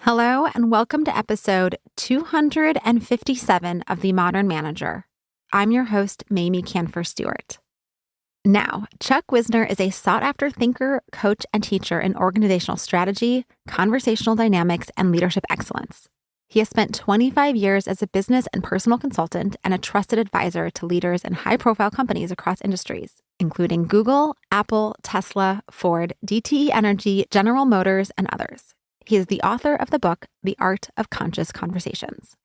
Hello, and welcome to episode 257 of The Modern Manager. I'm your host, Mamie Canfor Stewart. Now, Chuck Wisner is a sought-after thinker, coach, and teacher in organizational strategy, conversational dynamics, and leadership excellence. He has spent 25 years as a business and personal consultant and a trusted advisor to leaders in high-profile companies across industries, including Google, Apple, Tesla, Ford, DTE Energy, General Motors, and others. He is the author of the book, The Art of Conscious Conversations.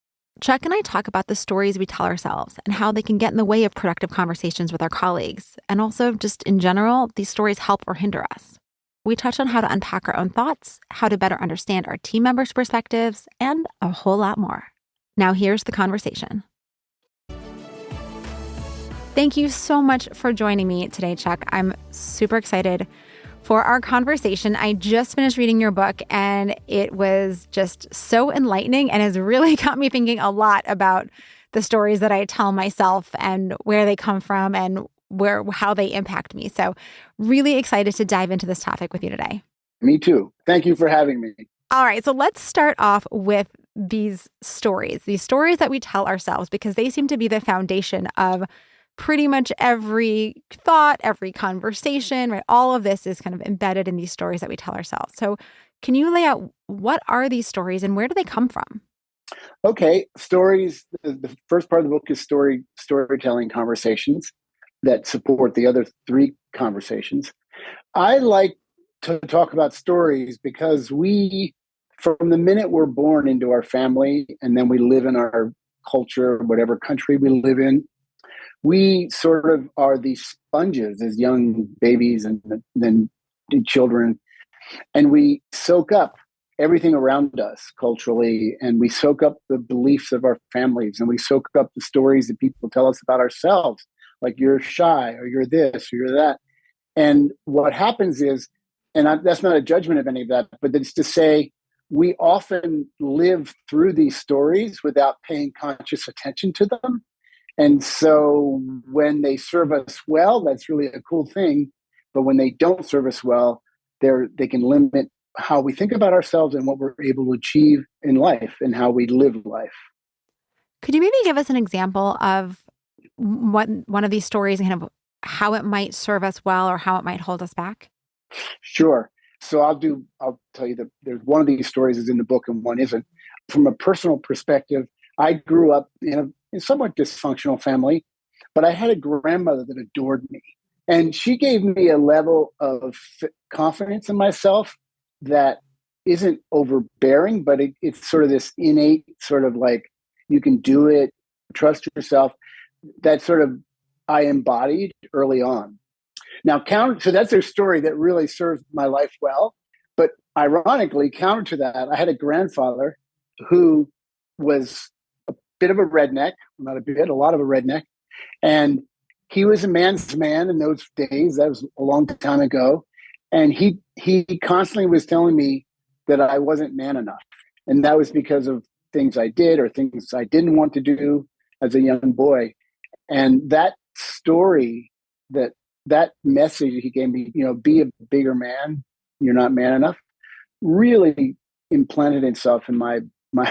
Chuck and I talk about the stories we tell ourselves and how they can get in the way of productive conversations with our colleagues. And also, just in general, these stories help or hinder us. We touch on how to unpack our own thoughts, how to better understand our team members' perspectives, and a whole lot more. Now, here's the conversation. Thank you so much for joining me today, Chuck. I'm super excited for our conversation. I just finished reading your book, and it was just so enlightening and has really got me thinking a lot about the stories that I tell myself and where they come from and how they impact me. So really excited to dive into this topic with you today. Me too. Thank you for having me. All right. So let's start off with these stories that we tell ourselves, because they seem to be the foundation of pretty much every thought, every conversation, right? All of this is kind of embedded in these stories that we tell ourselves. So can you lay out what are these stories and where do they come from? Okay. Stories. The first part of the book is storytelling conversations that support the other three conversations. I like to talk about stories because from the minute we're born into our family and then we live in our culture, whatever country we live in, we sort of are these sponges as young babies and then children. And we soak up everything around us culturally, and we soak up the beliefs of our families, and we soak up the stories that people tell us about ourselves, like you're shy or you're this or you're that. And what happens is, that's not a judgment of any of that, but it's to say we often live through these stories without paying conscious attention to them. And so when they serve us well, that's really a cool thing. But when they don't serve us well, they can limit how we think about ourselves and what we're able to achieve in life and how we live life. Could you maybe give us an example of one of these stories and kind of how it might serve us well or how it might hold us back? Sure. So I'll tell you that there's one of these stories is in the book and one isn't. From a personal perspective, I grew up in a somewhat dysfunctional family, but I had a grandmother that adored me. And she gave me a level of confidence in myself that isn't overbearing, but it's sort of this innate sort of like, you can do it, trust yourself. That sort of I embodied early on. Now, so that's a story that really served my life well. But ironically, counter to that, I had a grandfather who was a bit of a redneck, not a bit, a lot of a redneck. And he was a man's man in those days. That was a long time ago. And he constantly was telling me that I wasn't man enough. And that was because of things I did or things I didn't want to do as a young boy. And that story, that message he gave me, be a bigger man, you're not man enough, really implanted itself in my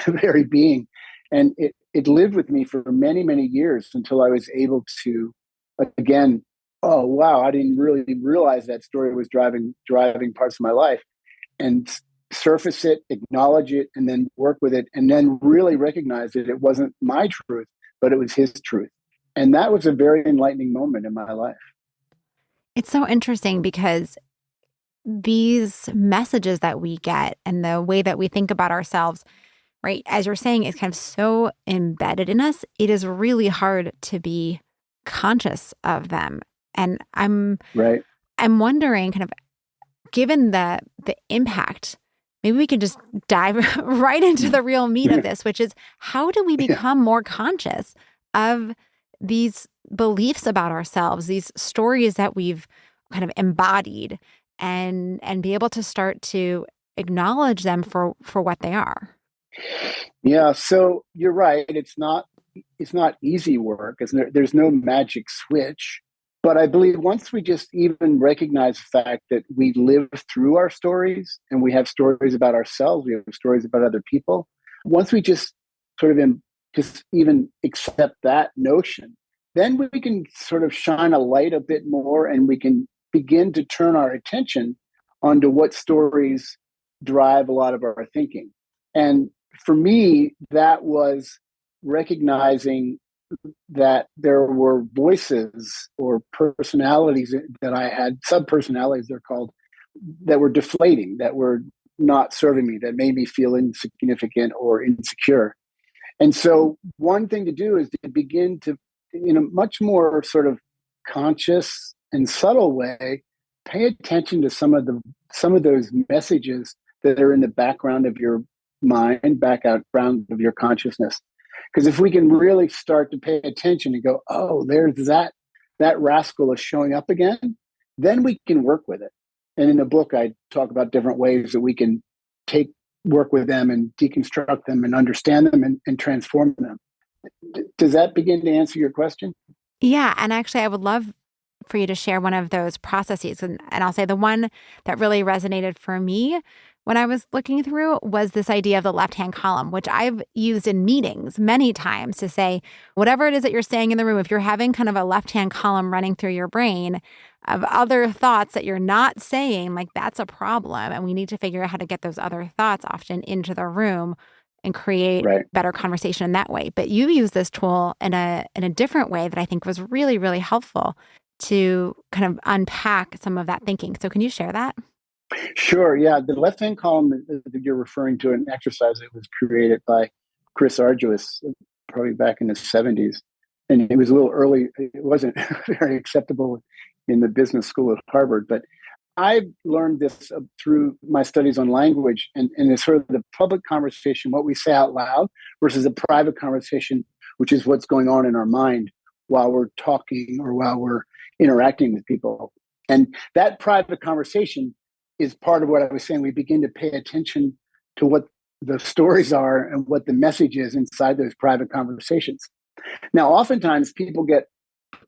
very being. And it lived with me for many, many years until I was able to, again, oh, wow, I didn't really realize that story was driving parts of my life, and surface it, acknowledge it, and then work with it, and then really recognize that it wasn't my truth, but it was his truth. And that was a very enlightening moment in my life. It's so interesting because these messages that we get and the way that we think about ourselves, right, as you're saying, is kind of so embedded in us. It is really hard to be conscious of them. And I'm wondering, kind of, given the impact, maybe we could just dive right into the real meat of this, which is how do we become more conscious of these beliefs about ourselves, these stories that we've kind of embodied, and be able to start to acknowledge them for what they are? Yeah, so you're right. It's not easy work. There's no magic switch. But I believe once we just even recognize the fact that we live through our stories and we have stories about ourselves, we have stories about other people. Once we just sort of just even accept that notion, then we can sort of shine a light a bit more and we can begin to turn our attention onto what stories drive a lot of our thinking. And for me, that was recognizing that there were voices or personalities that I had, sub-personalities they're called, that were deflating, that were not serving me, that made me feel insignificant or insecure. And so one thing to do is to begin to, in a much more sort of conscious and subtle way, pay attention to some of those messages that are in the background of your mind, background of your consciousness. Because if we can really start to pay attention and go, oh, there's that rascal is showing up again, then we can work with it. And in the book, I talk about different ways that we can work with them and deconstruct them and understand them and transform them. Does that begin to answer your question? Yeah. And actually, I would love for you to share one of those processes. And I'll say the one that really resonated for me when I was looking through was this idea of the left-hand column, which I've used in meetings many times to say, whatever it is that you're saying in the room, if you're having kind of a left-hand column running through your brain of other thoughts that you're not saying, like that's a problem. And we need to figure out how to get those other thoughts often into the room and create better conversation in that way. But you use this tool in a different way that I think was really, really helpful to kind of unpack some of that thinking. So can you share that? Sure. Yeah. The left-hand column that you're referring to, an exercise that was created by Chris Argyris, probably back in the 70s. And it was a little early. It wasn't very acceptable in the business school at Harvard. But I learned this through my studies on language and it's sort of the public conversation, what we say out loud versus a private conversation, which is what's going on in our mind while we're talking or while we're interacting with people. And that private conversation is part of what I was saying. We begin to pay attention to what the stories are and what the message is inside those private conversations. Now, oftentimes people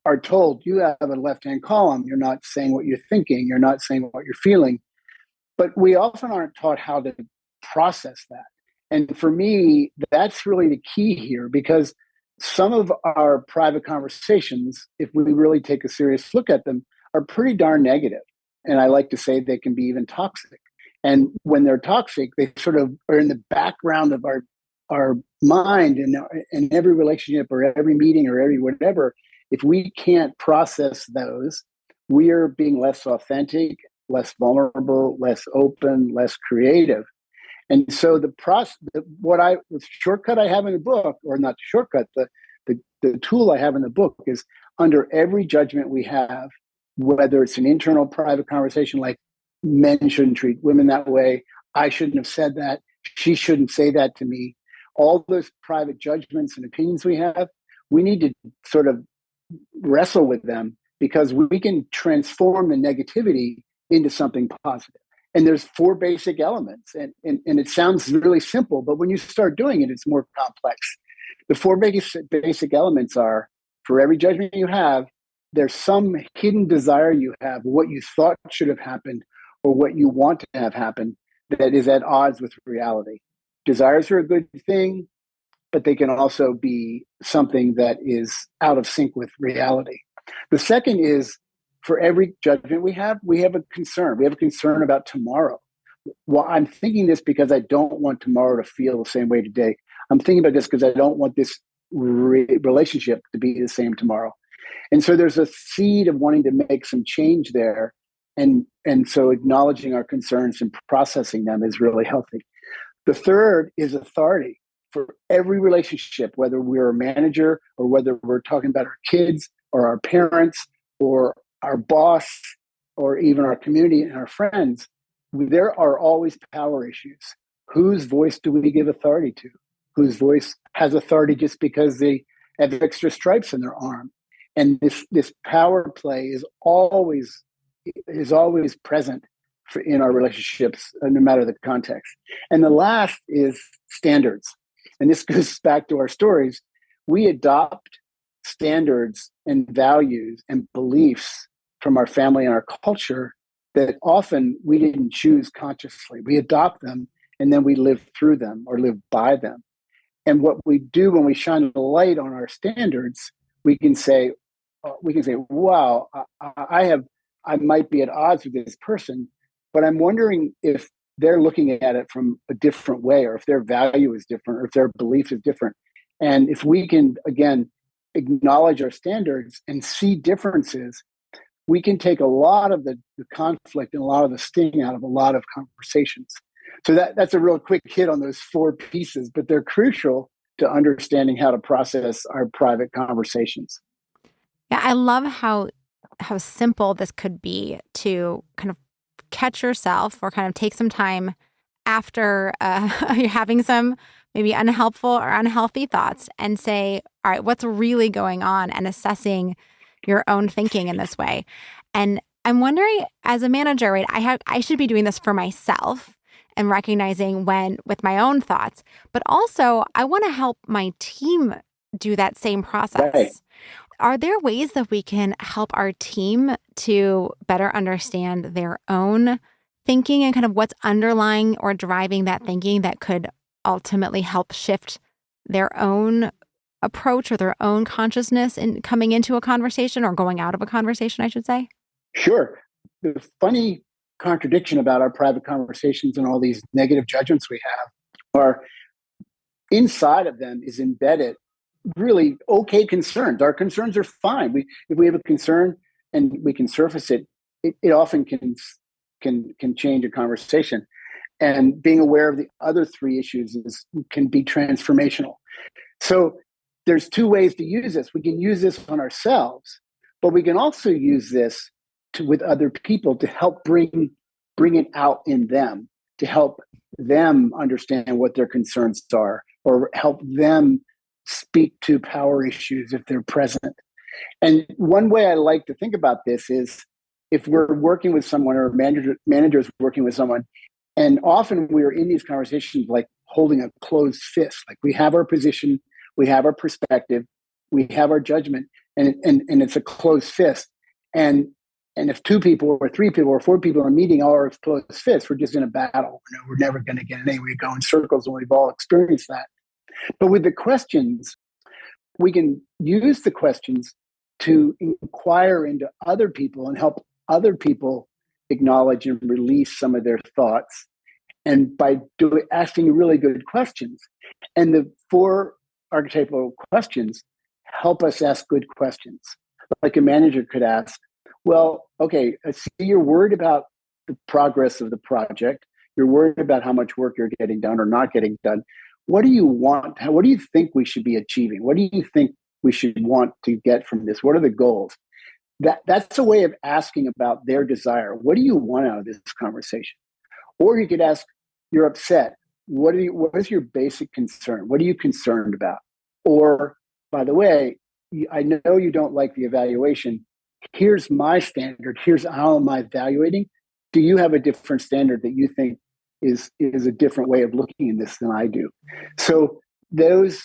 are told you have a left-hand column. You're not saying what you're thinking. You're not saying what you're feeling. But we often aren't taught how to process that. And for me, that's really the key here because some of our private conversations, if we really take a serious look at them, are pretty darn negative. And I like to say they can be even toxic. And when they're toxic, they sort of are in the background of our mind and in every relationship or every meeting or every whatever. If we can't process those, we are being less authentic, less vulnerable, less open, less creative. And so the shortcut I have in the book, or not the shortcut, the tool I have in the book is under every judgment we have, whether it's an internal private conversation like men shouldn't treat women that way, I shouldn't have said that, she shouldn't say that to me, all those private judgments and opinions we have, we need to sort of wrestle with them because we can transform the negativity into something positive. And there's 4 basic elements. And it sounds really simple, but when you start doing it, it's more complex. The 4 basic elements are, for every judgment you have, there's some hidden desire you have, what you thought should have happened or what you want to have happen that is at odds with reality. Desires are a good thing, but they can also be something that is out of sync with reality. The second is, for every judgment we have a concern. We have a concern about tomorrow. Well, I'm thinking this because I don't want tomorrow to feel the same way today. I'm thinking about this because I don't want this relationship to be the same tomorrow. And so there's a seed of wanting to make some change there. And so acknowledging our concerns and processing them is really healthy. The third is authority. For every relationship, whether we're a manager or whether we're talking about our kids or our parents or our boss or even our community and our friends, there are always power issues. Whose voice do we give authority to? Whose voice has authority just because they have extra stripes in their arm? And this power play is always present in our relationships, no matter the context. And the last is standards. And this goes back to our stories. We adopt standards and values and beliefs from our family and our culture that often we didn't choose consciously. We adopt them and then we live through them or live by them. And what we do when we shine a light on our standards, we can say, wow, I might be at odds with this person, but I'm wondering if they're looking at it from a different way, or if their value is different, or if their belief is different. And if we can, again, acknowledge our standards and see differences, we can take a lot of the conflict and a lot of the sting out of a lot of conversations. So that's a real quick hit on those 4 pieces, but they're crucial to understanding how to process our private conversations. Yeah, I love how simple this could be to kind of catch yourself or kind of take some time after you're having some maybe unhelpful or unhealthy thoughts and say, all right, what's really going on, and assessing your own thinking in this way. And I'm wondering, as a manager, right, I should be doing this for myself and recognizing when with my own thoughts, but also I want to help my team do that same process. Right. Are there ways that we can help our team to better understand their own thinking and kind of what's underlying or driving that thinking that could ultimately help shift their own approach or their own consciousness in coming into a conversation or going out of a conversation, I should say? Sure. The funny contradiction about our private conversations and all these negative judgments we have are inside of them is embedded really okay concerns. Our concerns are fine. If we have a concern and we can surface it, it often can change a conversation. And being aware of the other 3 issues can be transformational. So there's 2 ways to use this. We can use this on ourselves, but we can also use this with other people to help bring it out in them, to help them understand what their concerns are, or help them speak to power issues if they're present. And one way I like to think about this is if we're working with someone, or managers working with someone, and often we're in these conversations like holding a closed fist. Like we have our position, we have our perspective, we have our judgment, and it's a closed fist. And if 2 people or 3 people or 4 people are meeting all our closed fists, we're just in a battle. We're never going to get anywhere. We go in circles, and we've all experienced that. But with the questions, we can use the questions to inquire into other people and help other people acknowledge and release some of their thoughts. And by asking really good questions, and the 4 archetypal questions help us ask good questions. Like a manager could ask, well, okay, I see you're worried about the progress of the project. You're worried about how much work you're getting done or not getting done. What do you want? What do you think we should be achieving? What do you think we should want to get from this? What are the goals? That's a way of asking about their desire. What do you want out of this conversation? Or you could ask, you're upset. What is your basic concern? What are you concerned about? Or, by the way, I know you don't like the evaluation. Here's my standard. Here's how am I evaluating. Do you have a different standard that you think is a different way of looking at this than I do? So those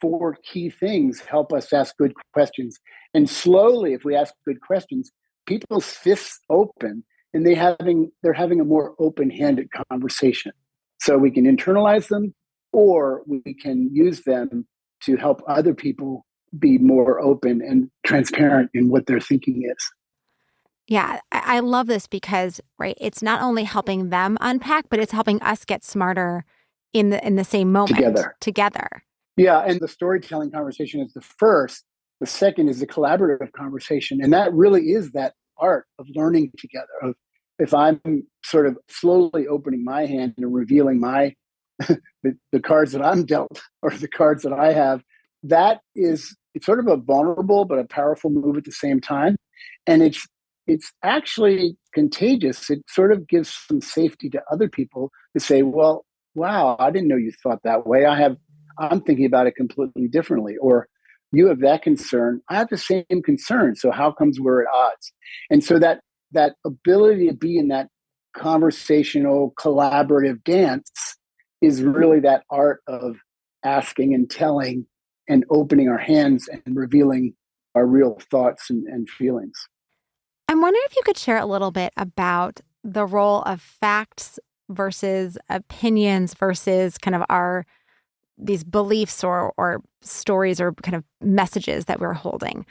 4 key things help us ask good questions. And slowly, if we ask good questions, people's fists open and they're having a more open-handed conversation. So we can internalize them, or we can use them to help other people be more open and transparent in what their thinking is. Yeah, I love this because, right, it's not only helping them unpack, but it's helping us get smarter in the same moment together. Yeah, and the storytelling conversation is the first. The second is the collaborative conversation, and that really is that art of learning together. Of if I'm sort of slowly opening my hand and revealing my the cards that I'm dealt or the cards that I have, it's sort of a vulnerable but a powerful move at the same time, and it's actually contagious. It sort of gives some safety to other people to say, well, wow, I didn't know you thought that way. I'm thinking about it completely differently. Or you have that concern. I have the same concern. So how comes we're at odds? And so that ability to be in that conversational, collaborative dance is really that art of asking and telling and opening our hands and revealing our real thoughts and feelings. I'm wondering if you could share a little bit about the role of facts versus opinions versus kind of these beliefs or stories or kind of messages that we're holding.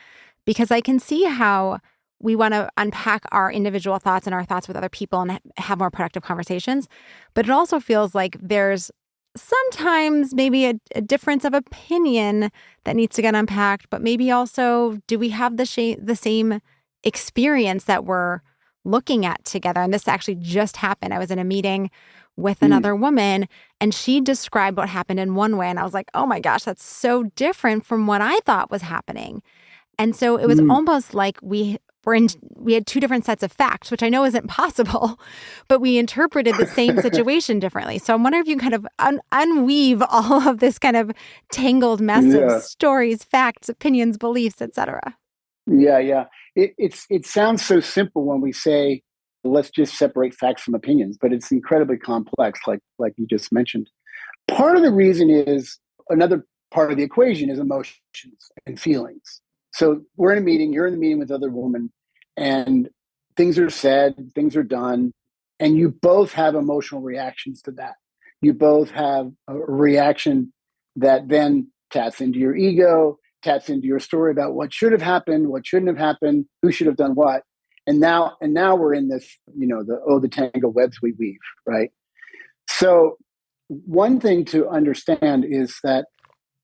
Because I can see how we want to unpack our individual thoughts and our thoughts with other people and have more productive conversations. But it also feels like there's sometimes maybe a difference of opinion that needs to get unpacked, but maybe also, do we have the same experience that we're looking at together? And this actually just happened. I was in a meeting with another woman, and she described what happened in one way. And I was like, oh my gosh, that's so different from what I thought was happening. And so it was almost like we had two different sets of facts, which I know isn't possible, but we interpreted the same situation differently. So I'm wondering if you kind of unweave all of this kind of tangled mess of stories, facts, opinions, beliefs, etc. Yeah. It sounds so simple when we say, let's just separate facts from opinions, but it's incredibly complex, like you just mentioned. Part of the reason is, another part of the equation is emotions and feelings. So we're in a meeting, you're in the meeting with other women, and things are said, things are done, and you both have emotional reactions to that. You both have a reaction that then taps into your ego, taps into your story about what should have happened, what shouldn't have happened, who should have done what. And now we're in this, the tangled webs we weave, right? So one thing to understand is that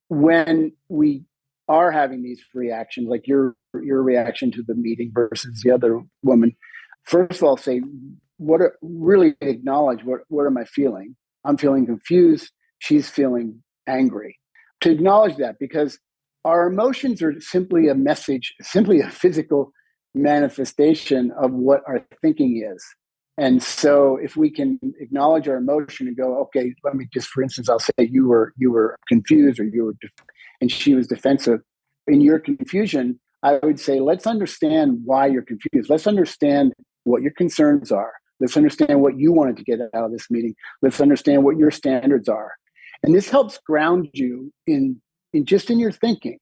when we are having these reactions, like your reaction to the meeting versus the other woman, first of all, say, really acknowledge what am I feeling? I'm feeling confused. She's feeling angry. To acknowledge that, because our emotions are simply a message, simply a physical manifestation of what our thinking is. And so if we can acknowledge our emotion and go, okay, let me just, for instance, I'll say you were confused, or and she was defensive. In your confusion, I would say, let's understand why you're confused. Let's understand what your concerns are. Let's understand what you wanted to get out of this meeting. Let's understand what your standards are. And this helps ground you in your thinking.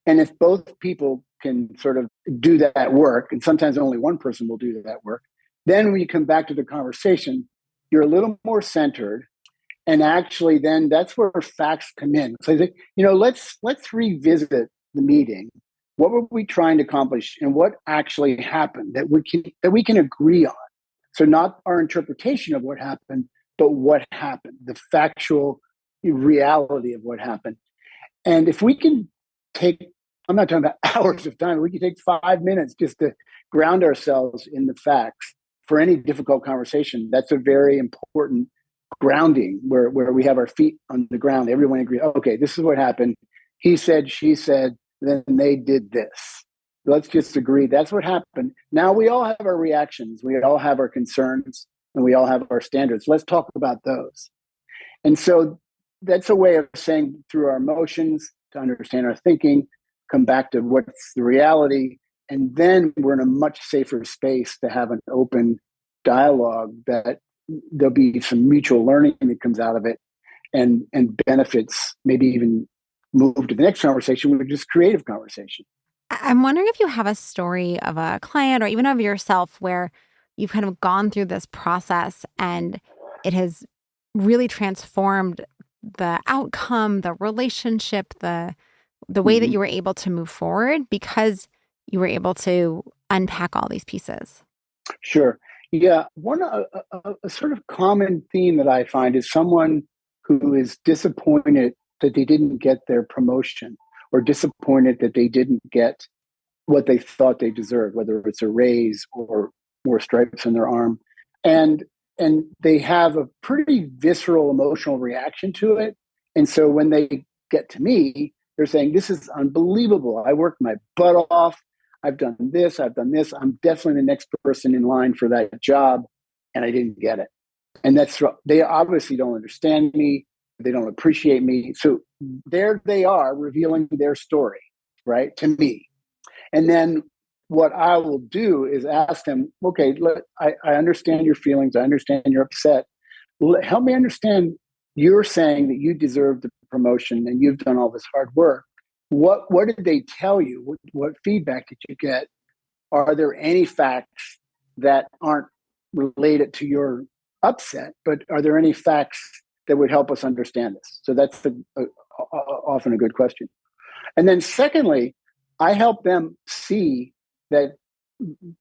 And if both people can sort of do that work, and sometimes only one person will do that work, then when you come back to the conversation, you're a little more centered. And actually, then that's where facts come in. So, let's revisit the meeting. What were we trying to accomplish, and what actually happened that we can agree on? So, not our interpretation of what happened, but what happened, the factual reality of what happened. And if we can take, I'm not talking about hours of time, we can take 5 minutes just to ground ourselves in the facts for any difficult conversation. That's a very important grounding, where we have our feet on the ground. Everyone agrees, okay, this is what happened. He said, she said, then they did this. Let's just agree that's what happened. Now we all have our reactions. We all have our concerns, and we all have our standards. Let's talk about those. And so that's a way of saying, through our emotions, to understand our thinking, come back to what's the reality. And then we're in a much safer space to have an open dialogue, that there'll be some mutual learning that comes out of it, and benefits, maybe even move to the next conversation, which is creative conversation. I'm wondering if you have a story of a client or even of yourself where you've kind of gone through this process and it has really transformed the outcome, the relationship, the way that you were able to move forward because you were able to unpack all these pieces. Sure. Yeah. A sort of common theme that I find is someone who is disappointed that they didn't get their promotion, or disappointed that they didn't get what they thought they deserved, whether it's a raise or more stripes on their arm. And they have a pretty visceral emotional reaction to it. And so when they get to me, they're saying, this is unbelievable. I worked my butt off. I've done this. I'm definitely the next person in line for that job, and I didn't get it. And they obviously don't understand me. They don't appreciate me. So there they are, revealing their story, right, to me. And then what I will do is ask them, okay, I understand your feelings. I understand you're upset. Help me understand you're saying that you deserve the promotion and you've done all this hard work. What did they tell you? What feedback did you get? Are there any facts that aren't related to your upset, but are there any facts that would help us understand this? So that's often a good question. And then secondly, I help them see that,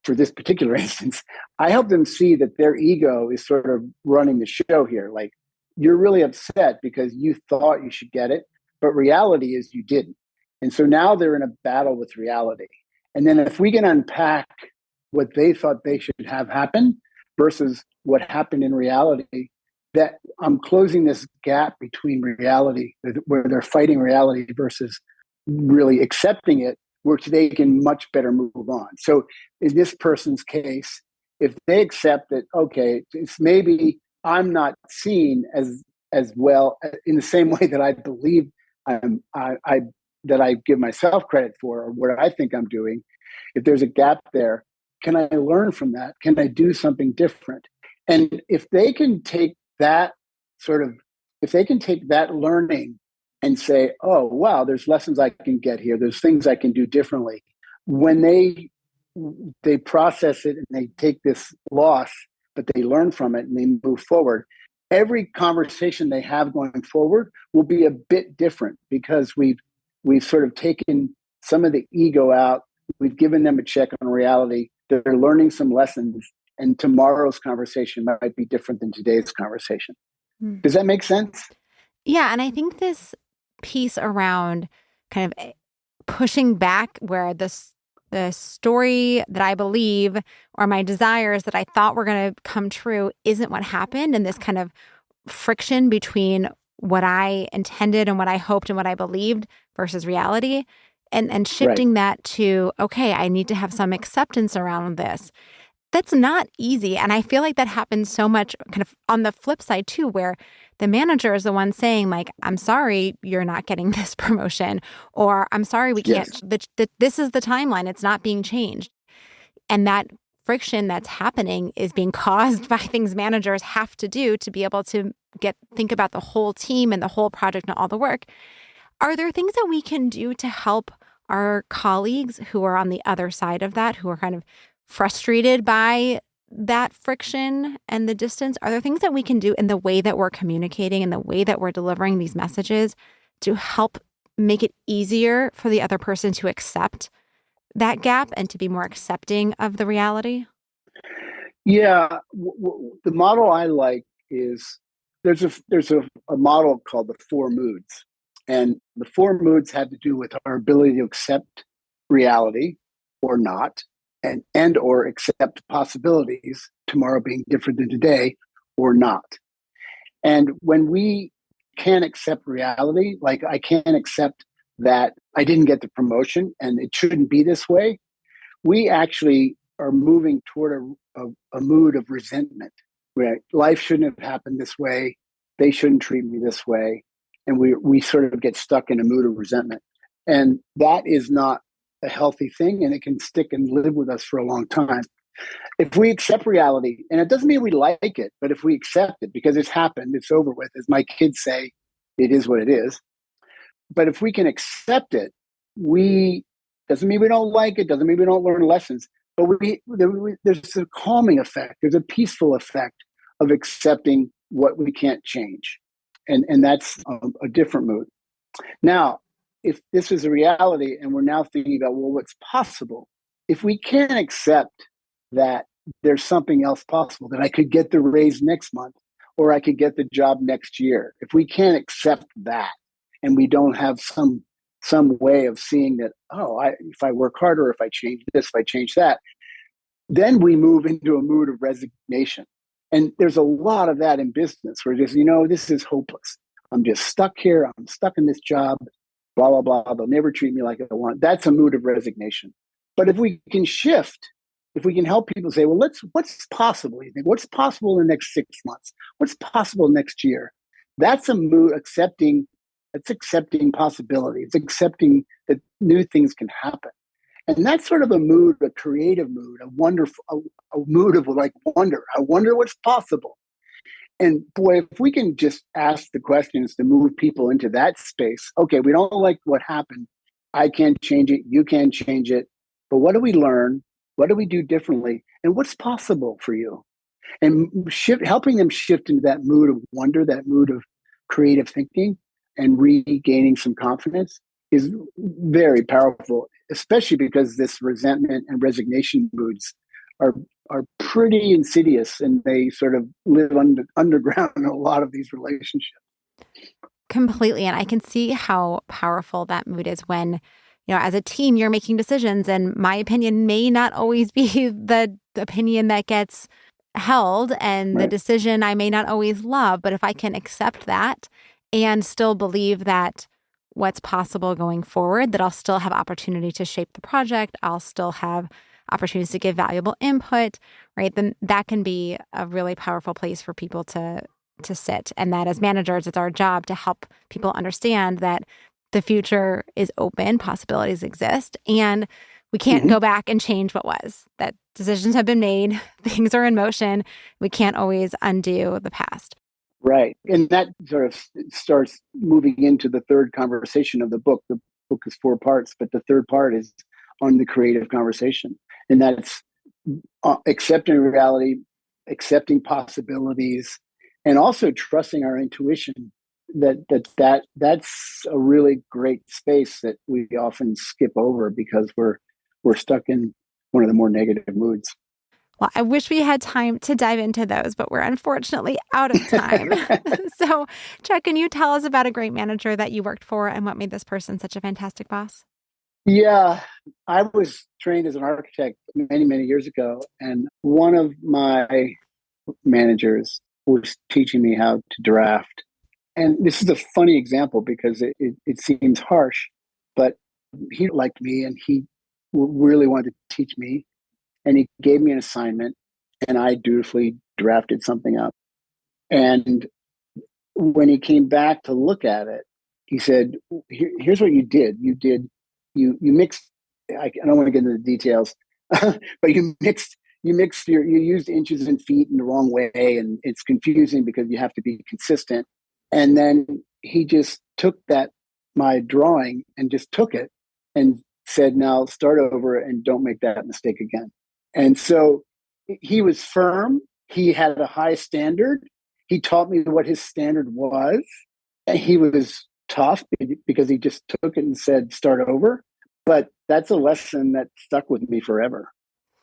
for this particular instance, I help them see that their ego is sort of running the show here. Like, you're really upset because you thought you should get it, but reality is you didn't. And so now they're in a battle with reality. And then if we can unpack what they thought they should have happen versus what happened in reality, that I'm closing this gap between reality, where they're fighting reality versus really accepting it, where they can much better move on. So in this person's case, if they accept that, okay, it's maybe I'm not seen as well in the same way that I believe that I give myself credit for, or what I think I'm doing. If there's a gap there, can I learn from that? Can I do something different? And if they can take that if they can take that learning and say, oh, wow, there's lessons I can get here. There's things I can do differently. When they process it and they take this loss, but they learn from it and they move forward, every conversation they have going forward will be a bit different, because we've sort of taken some of the ego out. We've given them a check on reality. They're learning some lessons, and tomorrow's conversation might be different than today's conversation. Does that make sense? Yeah. And I think this piece around kind of pushing back where the story that I believe or my desires that I thought were going to come true isn't what happened, and this kind of friction between what I intended and what I hoped and what I believed versus reality, and shifting that to, okay, I need to have some acceptance around this. That's not easy. And I feel like that happens so much kind of on the flip side too, where the manager is the one saying, like, I'm sorry, you're not getting this promotion, or I'm sorry, we can't, this is the timeline. It's not being changed. And that friction that's happening is being caused by things managers have to do to be able to think about the whole team and the whole project and all the work. Are there things that we can do to help our colleagues who are on the other side of that, who are kind of frustrated by that friction and the distance? Are there things that we can do in the way that we're communicating and the way that we're delivering these messages to help make it easier for the other person to accept that gap and to be more accepting of the reality? Yeah. The model I like is there's a model called the 4 moods. And the 4 moods have to do with our ability to accept reality or not, and or accept possibilities, tomorrow being different than today, or not. And when we can't accept reality, like I can't accept that I didn't get the promotion and it shouldn't be this way, we actually are moving toward a mood of resentment, where life shouldn't have happened this way. They shouldn't treat me this way. And we sort of get stuck in a mood of resentment. And that is not a healthy thing, and it can stick and live with us for a long time. If we accept reality, and it doesn't mean we like it, but if we accept it because it's happened, it's over with. As my kids say, it is what it is. But if we can accept it, doesn't mean we don't like it, doesn't mean we don't learn lessons, but there's a calming effect, there's a peaceful effect of accepting what we can't change. And that's a different mood. Now, if this is a reality and we're now thinking about, well, what's possible? If we can't accept that there's something else possible, that I could get the raise next month, or I could get the job next year. If we can't accept that, and we don't have some way of seeing that, if I work harder, if I change this, if I change that, then we move into a mood of resignation. And there's a lot of that in business, where just, this is hopeless. I'm just stuck here. I'm stuck in this job, blah, blah, blah. They'll never treat me like I want. That's a mood of resignation. But if we can shift, if we can help people say, well, what's possible? You think, what's possible in the next 6 months? What's possible next year? That's a mood accepting possibility. It's accepting that new things can happen. And that's sort of a mood, a creative mood, a mood of like wonder. I wonder what's possible. And boy, if we can just ask the questions to move people into that space. Okay, we don't like what happened. I can't change it. You can't change it. But what do we learn? What do we do differently? And what's possible for you? And helping them shift into that mood of wonder, that mood of creative thinking, and regaining some confidence is very powerful, especially because this resentment and resignation moods are pretty insidious, and they sort of live underground in a lot of these relationships. Completely. And I can see how powerful that mood is when, as a team, you're making decisions, and my opinion may not always be the opinion that gets held, and the decision I may not always love. But if I can accept that and still believe that what's possible going forward, that I'll still have opportunity to shape the project, I'll still have opportunities to give valuable input, right? Then that can be a really powerful place for people to sit. And that as managers, it's our job to help people understand that the future is open, possibilities exist, and we can't go back and change what was. That decisions have been made, things are in motion. We can't always undo the past. Right. And that sort of starts moving into the third conversation of the book. The book is 4 parts, but the third part is on the creative conversation. And that's accepting reality, accepting possibilities, and also trusting our intuition. That's a really great space that we often skip over because we're stuck in one of the more negative moods. Well, I wish we had time to dive into those, but we're unfortunately out of time. So, Chuck, can you tell us about a great manager that you worked for and what made this person such a fantastic boss? Yeah, I was trained as an architect many, many years ago. And one of my managers was teaching me how to draft. And this is a funny example because it seems harsh, but he liked me and he really wanted to teach me. And he gave me an assignment and I dutifully drafted something up. And when he came back to look at it, he said, here's what you did. You mixed, I don't want to get into the details, but you used inches and feet in the wrong way. And it's confusing because you have to be consistent. And then he just took my drawing and just took it and said, now start over and don't make that mistake again. And so he was firm. He had a high standard. He taught me what his standard was. And he was tough because he just took it and said, start over. But that's a lesson that stuck with me forever.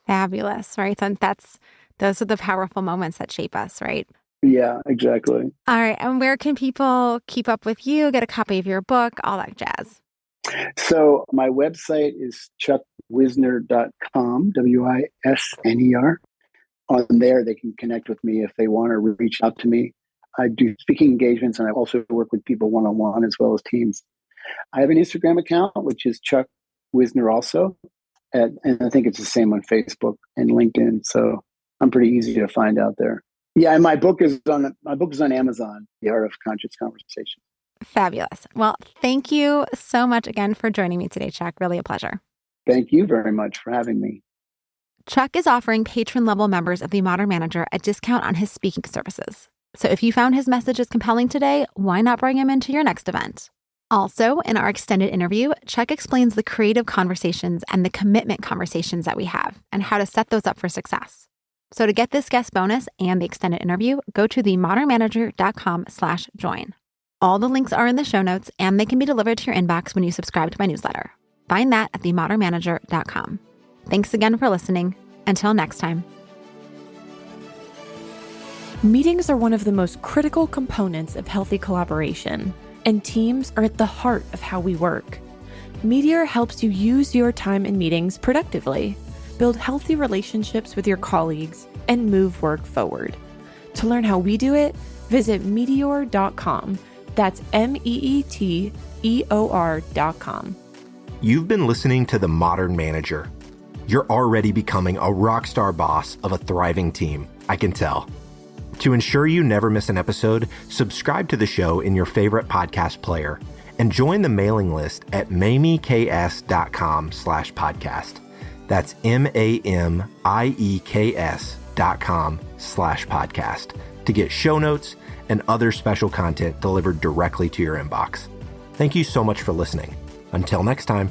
Fabulous, right? And those are the powerful moments that shape us, right? Yeah, exactly. All right. And where can people keep up with you, get a copy of your book, all that jazz? So my website is chuckwisner.com, Wisner. On there, they can connect with me if they want to reach out to me. I do speaking engagements, and I also work with people one-on-one as well as teams. I have an Instagram account, which is Chuck Wisner also. And I think it's the same on Facebook and LinkedIn. So I'm pretty easy to find out there. Yeah, and my book is on Amazon, The Art of Conscious Conversation. Fabulous. Well, thank you so much again for joining me today, Chuck. Really a pleasure. Thank you very much for having me. Chuck is offering patron-level members of The Modern Manager a discount on his speaking services. So if you found his messages compelling today, why not bring him into your next event? Also, in our extended interview, Chuck explains the creative conversations and the commitment conversations that we have and how to set those up for success. So to get this guest bonus and the extended interview, go to themodernmanager.com/join. All the links are in the show notes, and they can be delivered to your inbox when you subscribe to my newsletter. Find that at themodernmanager.com. Thanks again for listening. Until next time. Meetings are one of the most critical components of healthy collaboration, and teams are at the heart of how we work. Meteor helps you use your time in meetings productively, build healthy relationships with your colleagues, and move work forward. To learn how we do it, visit meteor.com. That's MEETEOR.com. You've been listening to The Modern Manager. You're already becoming a rock star boss of a thriving team, I can tell. To ensure you never miss an episode, subscribe to the show in your favorite podcast player and join the mailing list at mamieks.com/podcast. That's MAMIEKS.com/podcast. to get show notes and other special content delivered directly to your inbox. Thank you so much for listening. Until next time.